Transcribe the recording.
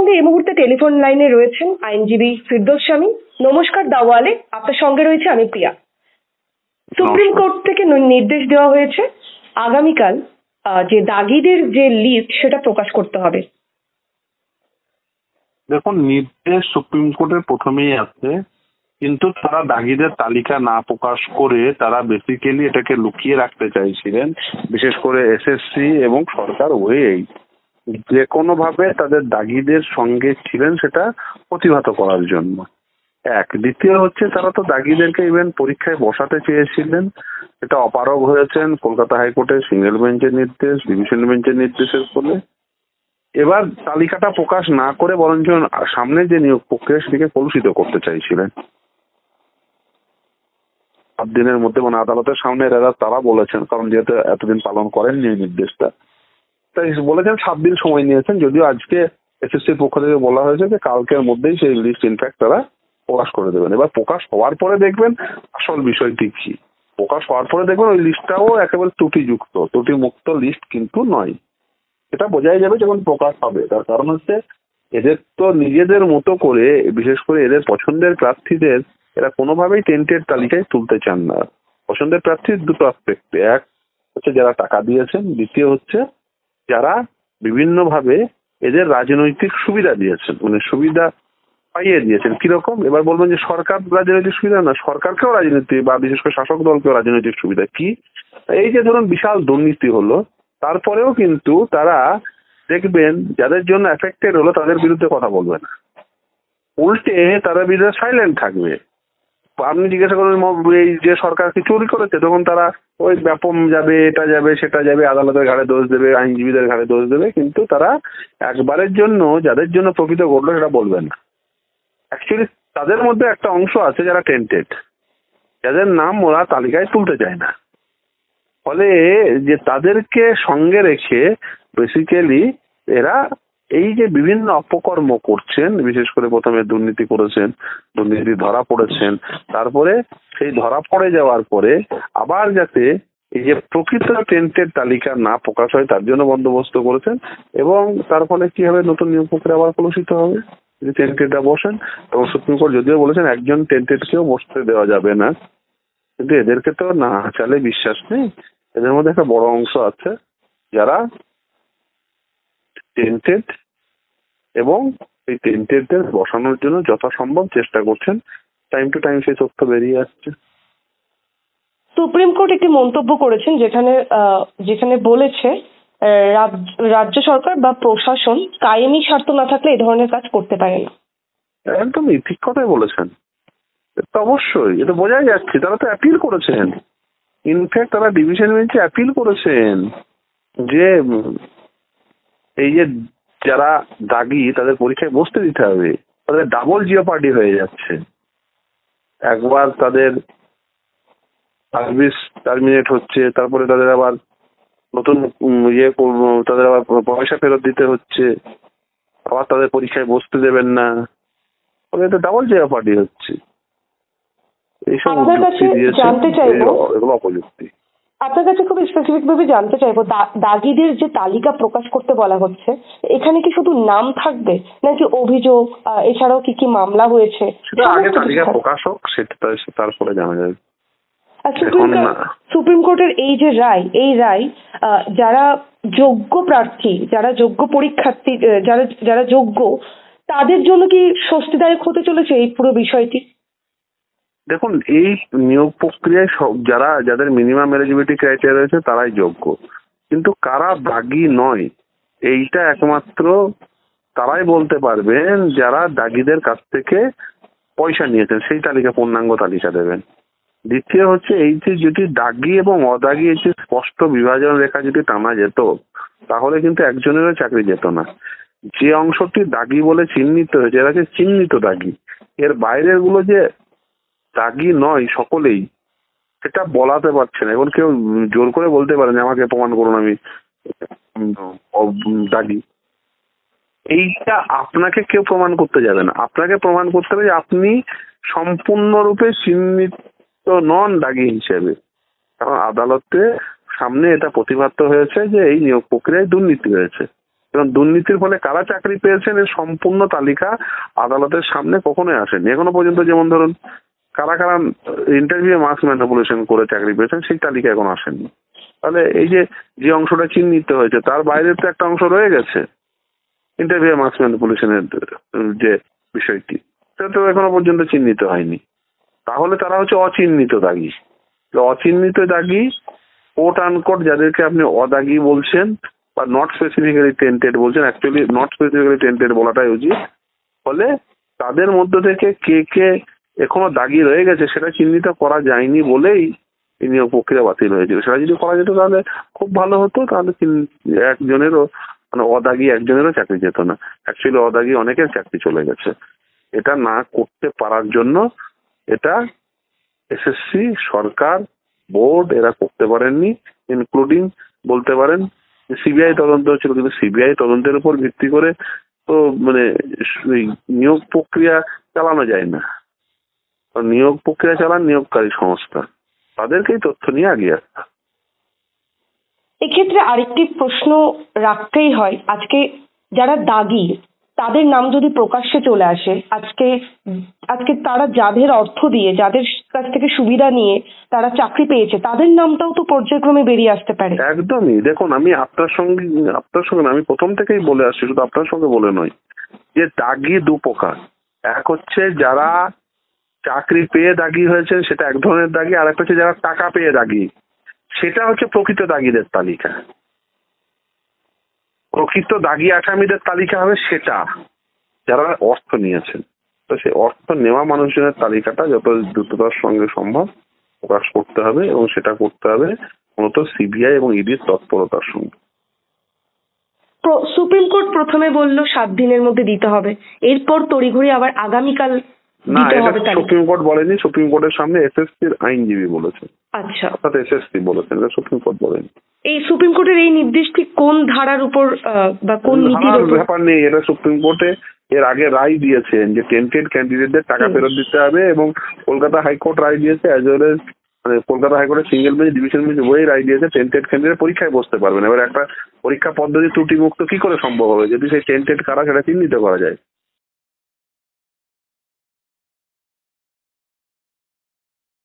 সঙ্গে এই মুহূর্তে টেলিফোন লাইনে রয়েছেন আইনজীবী ফিরদৌস শামীম। নমস্কার দাওয়ালে, আপনার সঙ্গে রয়েছে আমি প্রিয়া। সুপ্রিম কোর্ট থেকে নির্দেশ দেওয়া হয়েছে আগামীকাল যে দাগিদের যে লিস্ট সেটা প্রকাশ করতে হবে। দেখুন, নির্দেশ সুপ্রিম কোর্টের প্রথমেই আছে, কিন্তু তারা দাগিদের তালিকা না প্রকাশ করে তারা বেসিক্যালি এটাকে লুকিয়ে রাখতে চাইছিলেন, বিশেষ করে এসএসসি এবং সরকার উভয়েই যে কোনো ভাবে তাদের দাগিদের সঙ্গে ছিলেন সেটা প্রতিহত করার জন্য। দ্বিতীয় হচ্ছে, তারা তো দাগিদেরকে ইভেন পরীক্ষায় বসাতে চেয়েছিলেন, এটা অপারগ হয়েছেন কলকাতা হাইকোর্টের সিঙ্গেল বেঞ্চের নির্দেশ, ডিভিশন বেঞ্চের নির্দেশের ফলে। এবার তালিকাটা প্রকাশ না করে বরঞ্চ সামনে যে নিয়োগ প্রক্রিয়া সেটিকে কলুষিত করতে চাইছিলেন। 7 দিনের মধ্যে, মানে আদালতের সামনে তারা বলেছেন, কারণ যেহেতু এতদিন পালন করেননি এই নির্দেশটা, তাই বলেছেন 7 দিন সময় নিয়েছেন। যদিও আজকে এসএসসির পক্ষ থেকে বলা হয়েছে যে কালকের মধ্যেই সেই লিস্ট ইনফ্যাক্ট তারা প্রকাশ করে দেবেন। এবার প্রকাশ হওয়ার পরে দেখবেন আসল বিষয়টি কি। প্রকাশ হওয়ার পরে দেখবেন ওই লিস্টটাও একেবারে ত্রুটিমুক্ত লিস্ট কিন্তু নয়। এটা বোঝাই যাবে যখন প্রকাশ হবে। তার কারণ হচ্ছে, এদের তো নিজেদের মতো করে, বিশেষ করে এদের পছন্দের প্রার্থীদের এরা কোনোভাবেই টেন্টেড তালিকায় তুলতে চান না। পছন্দের প্রার্থীর দুটো অ্যাসপেক্ট, এক হচ্ছে যারা টাকা দিয়েছেন, দ্বিতীয় হচ্ছে যারা বিভিন্নভাবে এদের রাজনৈতিক সুবিধা দিয়েছেন, মানে সুবিধা পাইয়ে দিয়েছেন। কিরকম? এবার বলবেন যে সরকার রাজনৈতিক সুবিধা না, সরকারকেও রাজনীতি বা বিশেষ করে শাসক দলকেও রাজনৈতিক সুবিধা। কি? এই যে ধরুন বিশাল দুর্নীতি হলো, তারপরেও কিন্তু তারা দেখবেন যাদের জন্য এফেক্টেড হলো তাদের বিরুদ্ধে কথা বলবে না, উল্টে তারা বিরুদ্ধে সাইলেন্ট থাকবে। আপনি জিজ্ঞাসা করবেন এই যে সরকার কি চুরি করেছে, তখন তারা ওই ব্যাপম যাবে, এটা যাবে, সেটা যাবে, আদালতের ঘাড়ে দোষ দেবে, আইনজীবীদের ঘাড়ে দোষ দেবে, কিন্তু তারা একবারের জন্য যাদের জন্য প্রকৃত ঘটলো সেটা বলবে না। অ্যাকচুয়ালি তাদের মধ্যে একটা অংশ আছে যারা টেন্টেড, যাদের নাম ওরা তালিকায় তুলতে চায় না। ফলে যে তাদেরকে সঙ্গে রেখে বেসিক্যালি এরা এই যে বিভিন্ন অপকর্ম করছেন, বিশেষ করে প্রথমে দুর্নীতি করেছেন, দুর্নীতি ধরা পড়েছেন, তারপরে সেই ধরা পড়ে যাওয়ার পরে আবার যাতে এই যে প্রকৃত টেন্টেড তালিকা না প্রকাশ হয় তার জন্য বন্দোবস্ত করেছেন। এবং তার ফলে কি হবে, নতুন নিয়োগ প্রক্রিয়া আবার কলুষিত হবে যদি টেন্টেডরা বসেন। এবং সুপ্রিম কোর্ট যদিও বলেছেন একজন টেন্টেডকেও বসতে দেওয়া যাবে না, কিন্তু এদেরকে তো না চালে বিশ্বাস নেই। এদের মধ্যে একটা বড় অংশ আছে যারা টেন্টেড এবং এই টেন্টেডদের বসানোর জন্য যথাসম্ভব চেষ্টা করছেন। টাইম টু টাইম সেই তথ্য বেরিয়ে আসছে। সুপ্রিম কোর্ট একটি মন্তব্য করেছেন যেখানে বলেছে রাজ্য সরকার বা প্রশাসন কায়েমি স্বার্থ না থাকলে এই ধরনের কাজ করতে পারে না। একদমই ঠিক কথাই বলেছেন। তো অবশ্যই এটা বোঝাই যাচ্ছে, তারা তো অ্যাপিল করেছেন। ইনফ্যাক্ট তারা ডিভিশন বেঞ্চে অ্যাপিল করেছেন যে এই যে যারা দাগি তাদের পরীক্ষায় বসতে দিতে হবে, তাদের ডাবল জিওপার্ডি হয়ে যাচ্ছে। একবার তাদের সার্ভিস টার্মিনেট হচ্ছে, তারপরে তাদের আবার নতুন তাদের আবার পয়সা ফেরত দিতে হচ্ছে, আবার তাদের পরীক্ষায় বসতে দেবেন না, ফলে এটা ডাবল জিওপার্ডি হচ্ছে। এইসব যুক্তি দিয়েছে, এগুলো অপযুক্তি। আপনার কাছে খুব স্পেসিফিক ভাবে জানতে চাইবো, দাগিদের যে তালিকা প্রকাশ করতে বলা হচ্ছে, এখানে কি শুধু নাম থাকবে নাকি অভিযোগ এছাড়াও কি কি মামলা হয়েছে সেটা আগে তালিকা প্রকাশ হোক, সেটা তারপরে জানা যাবে। সুপ্রিম কোর্টের এই যে রায়, এই রায় যারা যোগ্য প্রার্থী, যারা যোগ্য পরীক্ষার্থী, যারা যোগ্য, তাদের জন্য কি স্বস্তিদায়ক হতে চলেছে এই পুরো বিষয়টি? দেখুন, এই নিয়োগ প্রক্রিয়ায় যাদের মিনিমাম এলিজিবিলিটি ক্রাইটেরিয়া রয়েছে তারাই যোগ্য, কিন্তু কারা দাগি নয় এইটা একমাত্র তারাই বলতে পারবেন যারা দাগিদের কাছ থেকে পয়সা নিয়েছেন, সেই তালিকা পূর্ণাঙ্গ তালিকা দেবেন। দ্বিতীয় হচ্ছে, এই যে যদি দাগি এবং অদাগি এই যে স্পষ্ট বিভাজন রেখা যদি টানা যেত তাহলে কিন্তু একজনেরও চাকরি যেত না। যে অংশটি দাগি বলে চিহ্নিত হয়েছে এরা যে চিহ্নিত দাগি, এর বাইরের গুলো যে দাগি নয় সকলেই, সেটা বলাতে পারছে না। এখন কেউ জোর করে বলতে পারে না আমাকে প্রমাণ করুন আমি দাগি, এইটা আপনাকে কেউ প্রমাণ করতে যাবে না। আপনাকে প্রমাণ করতে হবে যে আপনি সম্পূর্ণরূপে চিহ্নিত নন দাগি হিসেবে, কারণ আদালতে সামনে এটা প্রতিভাত হয়েছে যে এই নিয়োগ প্রক্রিয়ায় দুর্নীতি হয়েছে। এবং দুর্নীতির ফলে কারা চাকরি পেয়েছেন এর সম্পূর্ণ তালিকা আদালতের সামনে কখনোই আসেনি এখনো পর্যন্ত। যেমন ধরুন কারা কারা ইন্টারভিউ মার্কস ম্যানিপুলেশন করে চাকরি পেয়েছেন সেই তালিকা এখন আসেনি। তাহলে এই যে অংশটা চিহ্নিত হয়েছে তার বাইরে তো একটা অংশ রয়ে গেছে ইন্টারভিউ মার্কস ম্যানিপুলেশনের যে বিষয়টি, সেটা তো এখনো পর্যন্ত চিহ্নিত হয়নি। তাহলে তারা হচ্ছে অচিহ্নিত দাগি। অচিহ্নিত দাগি কোট আনকোট যাদেরকে আপনি অদাগি বলছেন বা নট স্পেসিফিক্যালি টেন্টেড বলছেন, অ্যাকচুয়ালি নট স্পেসিফিক্যালি টেন্টেড বলাটাই উচিত। ফলে তাদের মধ্যে থেকে কে কে এখনো দাগি রয়ে গেছে সেটা চিহ্নিত করা যায়নি বলেই এই নিয়োগ প্রক্রিয়া বাতিল হয়েছিল। সেটা যদি করা যেত তাহলে খুব ভালো হতো, তাহলে একজনেরও মানে অদাগি একজনেরও চাকরি যেত না। অ্যাকচুয়ালি অদাগি অনেকের চাকরি চলে গেছে। এটা না করতে পারার জন্য এটা এসএসসি, সরকার, বোর্ড এরা করতে পারেননি। ইনক্লুডিং বলতে পারেন সিবিআই তদন্ত হচ্ছিল, কিন্তু সিবিআই তদন্তের উপর ভিত্তি করে তো মানে নিয়োগ প্রক্রিয়া চালানো যায় না। নিয়োগ প্রক্রিয়া চালান নিয়োগকারী সংস্থা, তাদেরকেই তথ্য নিয়ে এগিয়ে আসতে। এক্ষেত্রে আরেকটি প্রশ্ন রাখতেই হয়, আজকে যারা দাগি তাদের নাম যদি প্রকাশ্যে চলে আসে, আজকে তারা যাদের অর্থ দিয়ে যাদের কাছ থেকে সুবিধা নিয়ে তারা চাকরি পেয়েছে তাদের নামটাও তো পর্যায়ক্রমে বেরিয়ে আসতে পারে। একদমই। দেখুন আমি আপনার সঙ্গে আমি প্রথম থেকেই বলে আসছি, শুধু আপনার সঙ্গে বলে নয়, যে দাগি দু প্রকার। এক হচ্ছে যারা চাকরি পেয়ে দাগি হয়েছেন সেটা এক ধরনের দাগি, আর একটা হচ্ছে যারা টাকা পেয়ে দাগি, সেটা হচ্ছে প্রকৃত দাগিদের তালিকা। প্রকৃত দাগি আসামিদের তালিকা হবে সেটা যারা অর্থ নিয়েছেন। তো সেই অর্থ নেওয়া মানুষজনের তালিকাটা যত দ্রুততার সঙ্গে সম্ভব প্রকাশ করতে হবে, এবং সেটা করতে হবে মূলত সিবিআই এবং ইডির তৎপরতার সঙ্গে। সুপ্রিম কোর্ট প্রথমে বলল 7 দিনের মধ্যে দিতে হবে, এরপর তড়িঘড়ি আবার আগামীকাল না, দিতে এটা হবে। সুপ্রিম কোর্ট বলেনি, সুপ্রিম কোর্টের সামনে এসএসসির আইনজীবী বলেছেন। আচ্ছা, অর্থাৎ এসএসসি বলেছেন, এটা সুপ্রিম কোর্ট বলেনি। এই সুপ্রিম কোর্টের এই নির্দেশ ঠিক কোন ধারার উপর বা কোন নীতির উপর? ব্যাপার নেই, এটা সুপ্রিম কোর্টে এর আগে রায় দিয়েছেন যে টেন্টেড ক্যান্ডিডেটদের টাকা ফেরত দিতে হবে, এবং কলকাতা হাইকোর্ট রায় দিয়েছে, অ্যাজ ওয়েল এজ মানে কলকাতা হাইকোর্টের সিঙ্গেল বেঞ্চ ডিভিশন বেঞ্চ উভয়ই রায় দিয়েছে টেন্টেড ক্যান্ডিডেট পরীক্ষায় বসতে পারবেন। এবার একটা পরীক্ষা পদ্ধতি ত্রুটিমুক্ত কি করে সম্ভব হবে যদি সেই টেন্টেড কারা সেটা চিহ্নিত করা যায়।